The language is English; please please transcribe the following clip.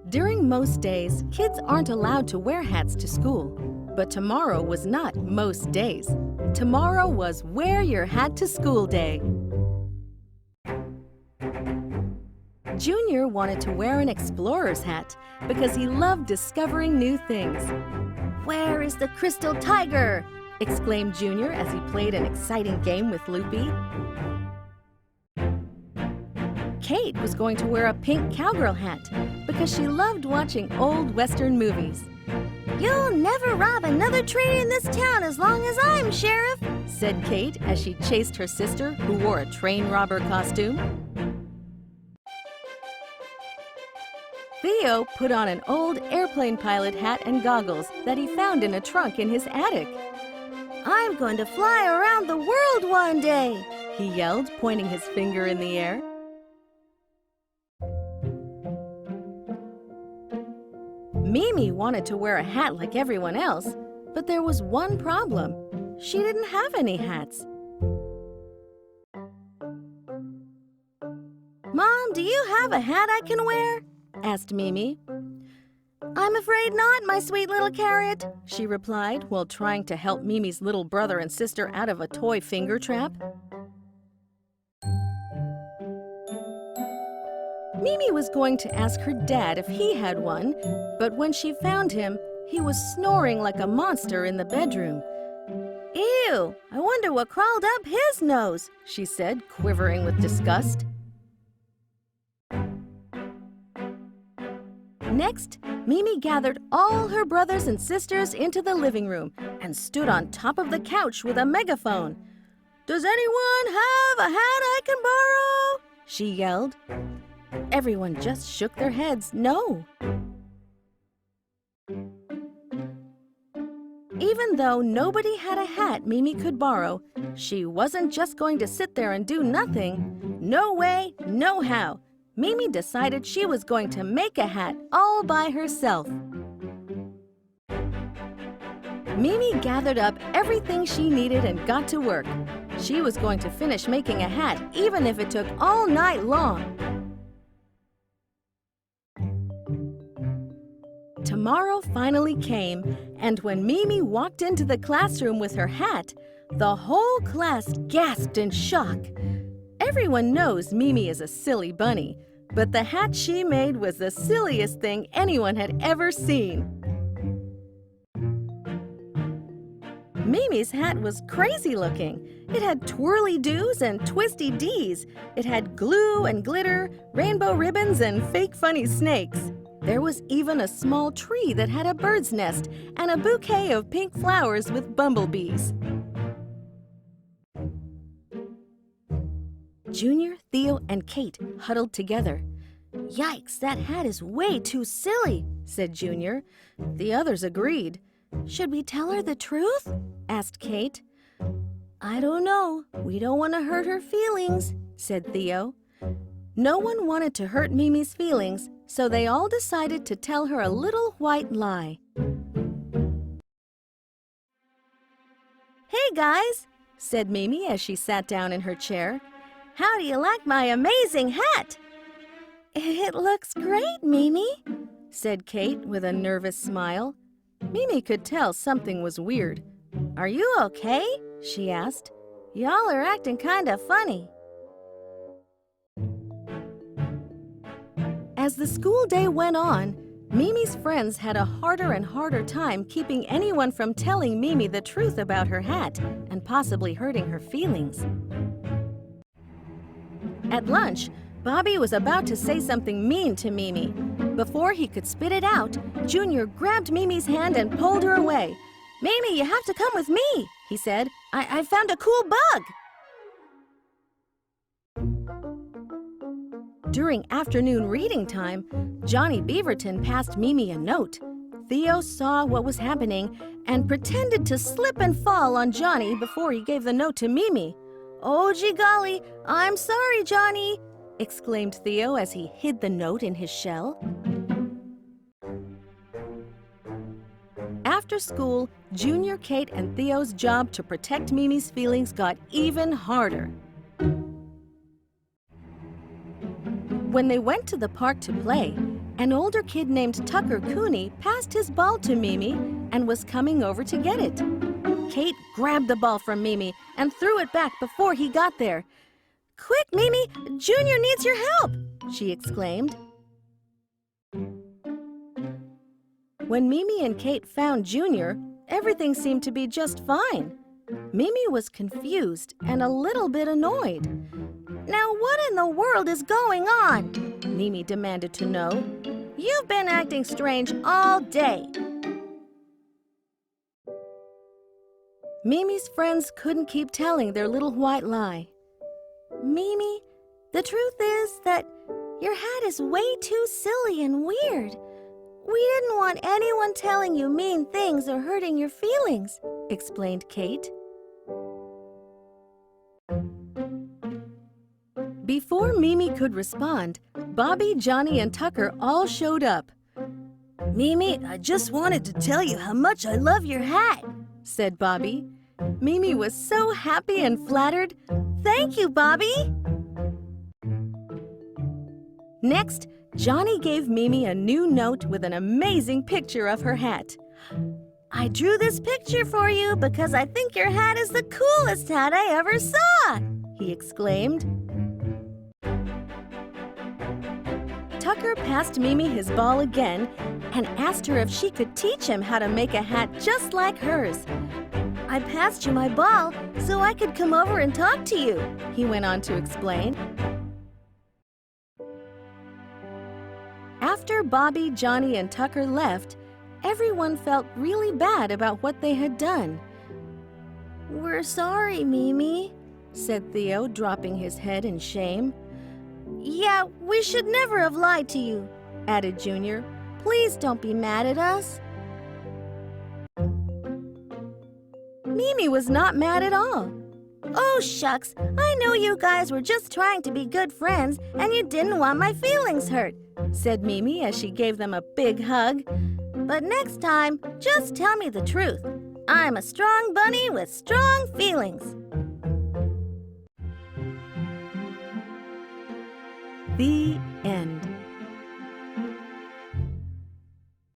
During most days, kids aren't allowed to wear hats to school. But tomorrow was not most days. Tomorrow was Wear Your Hat to School Day. Junior wanted to wear an explorer's hat because he loved discovering new things. "Where is the crystal tiger?" exclaimed Junior as he played an exciting game with Loopy. Kate was going to wear a pink cowgirl hat because she loved watching old Western movies. "You'll never rob another train in this town as long as I'm sheriff," said Kate as she chased her sister, who wore a train robber costume. Theo put on an old airplane pilot hat and goggles that he found in a trunk in his attic. "I'm going to fly around the world one day," he yelled, pointing his finger in the air. Mimi wanted to wear a hat like everyone else, but there was one problem. She didn't have any hats. "Mom, do you have a hat I can wear?" asked Mimi. "I'm afraid not, my sweet little carrot," she replied while trying to help Mimi's little brother and sister out of a toy finger trap. Mimi was going to ask her dad if he had one, but when she found him, he was snoring like a monster in the bedroom. "Ew, I wonder what crawled up his nose," she said, quivering with disgust. Next, Mimi gathered all her brothers and sisters into the living room and stood on top of the couch with a megaphone. "Does anyone have a hat I can borrow?" she yelled. Everyone just shook their heads no. Even though nobody had a hat Mimi could borrow, she wasn't just going to sit there and do nothing. No way, no how. Mimi decided she was going to make a hat all by herself. Mimi gathered up everything she needed and got to work. She was going to finish making a hat even if it took all night long. Tomorrow finally came, and when Mimi walked into the classroom with her hat, the whole class gasped in shock. Everyone knows Mimi is a silly bunny, but the hat she made was the silliest thing anyone had ever seen. Mimi's hat was crazy looking. It had twirly-doos and twisty-dees. It had glue and glitter, rainbow ribbons, and fake funny snakes. There was even a small tree that had a bird's nest and a bouquet of pink flowers with bumblebees. Junior, Theo, and Kate huddled together. "Yikes, that hat is way too silly," said Junior. The others agreed. "Should we tell her the truth?" asked Kate. "I don't know. We don't want to hurt her feelings," said Theo. No one wanted to hurt Mimi's feelings, so they all decided to tell her a little white lie. "Hey guys," said Mimi as she sat down in her chair. "How do you like my amazing hat?" "It looks great, Mimi," said Kate with a nervous smile. Mimi could tell something was weird. "Are you okay?" she asked. "Y'all are acting kinda funny." As the school day went on, Mimi's friends had a harder and harder time keeping anyone from telling Mimi the truth about her hat and possibly hurting her feelings. At lunch, Bobby was about to say something mean to Mimi. Before he could spit it out, Junior grabbed Mimi's hand and pulled her away. "Mimi, you have to come with me," he said. I found a cool bug." During afternoon reading time, Johnny Beaverton passed Mimi a note. Theo saw what was happening and pretended to slip and fall on Johnny before he gave the note to Mimi. "Oh, gee golly, I'm sorry, Johnny," exclaimed Theo as he hid the note in his shell. After school, Junior, Kate, and Theo's job to protect Mimi's feelings got even harder. When they went to the park to play, An older kid named Tucker Cooney passed his ball to Mimi and was coming over to get it. Kate grabbed the ball from Mimi and threw it back before he got there. "Quick, Mimi! Junior needs your help!" she exclaimed. When Mimi and Kate found Junior, everything seemed to be just fine. Mimi was confused and a little bit annoyed. "Now what in the world is going on?" Mimi demanded to know. "You've been acting strange all day." Mimi's friends couldn't keep telling their little white lie. "Mimi, the truth is that your hat is way too silly and weird. We didn't want anyone telling you mean things or hurting your feelings," explained Kate. Before Mimi could respond, Bobby, Johnny, and Tucker all showed up. "Mimi, I just wanted to tell you how much I love your hat," said Bobby. Mimi was so happy and flattered. "Thank you, Bobby." Next, Johnny gave Mimi a new note with an amazing picture of her hat. "I drew this picture for you because I think your hat is the coolest hat I ever saw," he exclaimed. Tucker passed Mimi his ball again and asked her if she could teach him how to make a hat just like hers. "I passed you my ball so I could come over and talk to you," he went on to explain. After Bobby, Johnny, and Tucker left, everyone felt really bad about what they had done. "We're sorry, Mimi," said Theo, dropping his head in shame. "Yeah, we should never have lied to you," added Junior. "Please don't be mad at us." Mimi was not mad at all. "Oh, shucks, I know you guys were just trying to be good friends and you didn't want my feelings hurt," said Mimi as she gave them a big hug. "But next time, just tell me the truth. I'm a strong bunny with strong feelings." The end.